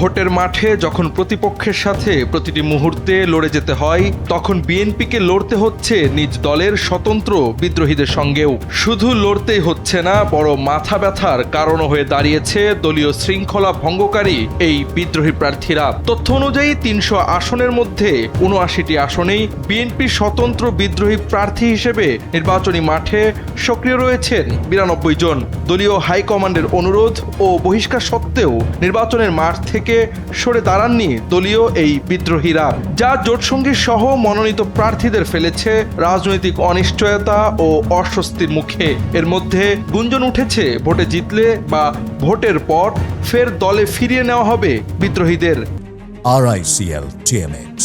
ভোটের মাঠে যখন প্রতিপক্ষের সাথে প্রতিটি মুহূর্তে লড়ে যেতে হয়, তখন বিএনপিকে লড়তে হচ্ছে নিজ দলের স্বতন্ত্র বিদ্রোহীদের সঙ্গেও। শুধু লড়তেই হচ্ছে না, বড় মাথা ব্যথার কারণও হয়ে দাঁড়িয়েছে দলীয় শৃঙ্খলা ভঙ্গকারী এই বিদ্রোহী প্রার্থীরা। তথ্য অনুযায়ী ৩০০ আসনের মধ্যে ৭৯টি আসনেই বিএনপি স্বতন্ত্র বিদ্রোহী প্রার্থী হিসেবে নির্বাচনী মাঠে সক্রিয় রয়েছেন ৯২ জন। দলীয় হাইকমান্ডের অনুরোধ ও বহিষ্কার সত্ত্বেও নির্বাচনের মাঠ থেকে সরে দাঁড়াননি দলীয় এই বিদ্রোহীরা, যা জোটসঙ্গী সহ মনোনীত প্রার্থীদের ফেলেছে রাজনৈতিক অনিশ্চয়তা ও অস্বস্তির মুখে। এর মধ্যে গুঞ্জন উঠেছে ভোটে জিতলে বা ভোটের পর ফের দলে ফিরিয়ে নেওয়া হবে বিদ্রোহীদের। RICL TMX,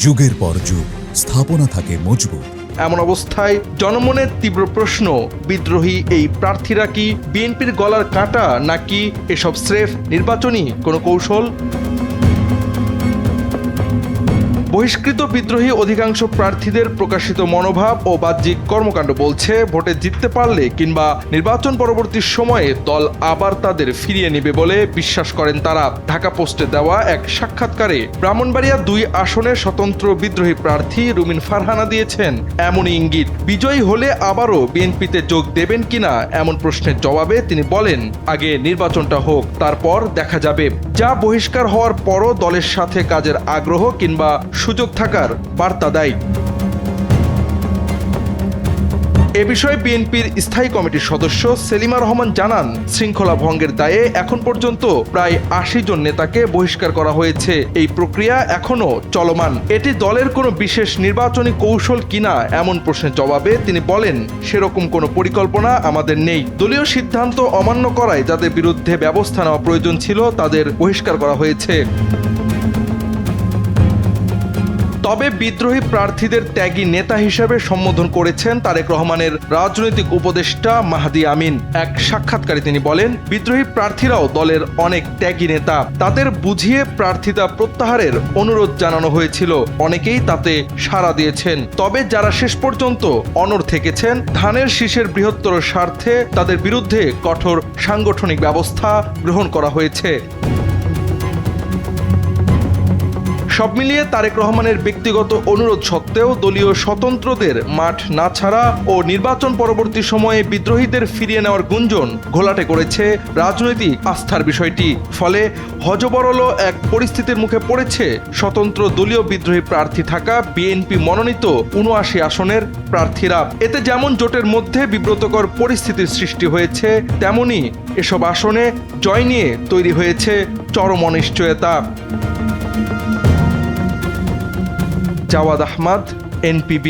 যুগের পর যুগ স্থাপনা থাকে মজবুত। এমন অবস্থায় জনমনের তীব্র প্রশ্ন, বিদ্রোহী এই প্রার্থীরা কি বিএনপির গলার কাঁটা, নাকি এসব স্রেফ নির্বাচনী কোনো কৌশল? বহিষ্কৃত বিদ্রোহী অধিকাংশ প্রার্থীদের প্রকাশিত মনোভাব ও বাহ্যিক কর্মকাণ্ড বলছে, ভোটে জিততে পারলে কিংবা নির্বাচন পরবর্তী সময়ে দল আবার তাদের ফিরিয়ে নেবে বলে বিশ্বাস করেন তারা। ঢাকা পোস্টে দেওয়া এক সাক্ষাৎকারে ব্রাহ্মণবাড়িয়া ২ আসনের স্বতন্ত্র বিদ্রোহী প্রার্থী রুমিন ফারহানা দিয়েছেন এমনই ইঙ্গিত। বিজয়ী হলে আবারও বিএনপিতে যোগ দেবেন কিনা এমন প্রশ্নের জবাবে তিনি বলেন, আগে নির্বাচনটা হোক, তারপর দেখা যাবে। যা বহিষ্কার হওয়ার পরও দলের সাথে কাজের আগ্রহ কিংবা সুযোগ থাকার বার্তা দেয়। এ বিষয়ে বিএনপির স্থায়ী কমিটির সদস্য সেলিমা রহমান জানান, শৃঙ্খলা ভঙ্গের দায়ে এখন পর্যন্ত প্রায় ৮০ জন নেতাকে বহিষ্কার করা হয়েছে। এই প্রক্রিয়া এখনো চলমান। এটি দলের কোনো বিশেষ নির্বাচনী কৌশল কিনা এমন প্রশ্নের জবাবে তিনি বলেন, সেরকম কোনো পরিকল্পনা আমাদের নেই। দলীয় সিদ্ধান্ত অমান্য করায় যাদের বিরুদ্ধে ব্যবস্থা নেওয়া প্রয়োজন ছিল তাদের বহিষ্কার করা হয়েছে। তবে বিদ্রোহী প্রার্থীদের ত্যাগী নেতা হিসেবে সম্বোধন করেছেন তারেক রহমানের রাজনৈতিক উপদেষ্টা মাহদি আমিন। এক সাক্ষাৎকারে তিনি বলেন, বিদ্রোহী প্রার্থীরাও দলের অনেক ত্যাগী নেতা, তাদের বুঝিয়ে প্রার্থিতা প্রত্যাহারের অনুরোধ জানানো হয়েছিল, অনেকেই তাতে সাড়া দিয়েছেন। তবে যারা শেষ পর্যন্ত অনড় থেকেছেন, ধানের শীষের বৃহত্তর স্বার্থে তাদের বিরুদ্ধে কঠোর সাংগঠনিক ব্যবস্থা গ্রহণ করা হয়েছে। সব মিলিয়ে তারেক রহমানের ব্যক্তিগত অনুরোধ সত্ত্বেও দলীয় স্বতন্ত্রদের মাঠ না ছাড়া ও নির্বাচন পরবর্তী সময়ে বিদ্রোহীদের ফিরিয়ে নেওয়ার গুঞ্জন ঘোলাটে করেছে রাজনৈতিক আস্থার বিষয়টি। ফলে হযবরল এক পরিস্থিতির মুখে পড়েছে স্বতন্ত্র দলীয় বিদ্রোহী প্রার্থী থাকা বিএনপি মনোনীত ৭৯ আসনের প্রার্থীরা। এতে যেমন জোটের মধ্যে বিব্রতকর পরিস্থিতির সৃষ্টি হয়েছে, তেমনি এসব আসনে জয় নিয়ে তৈরি হয়েছে চরম অনিশ্চয়তা। জাওয়াদ আহমদ, NPB।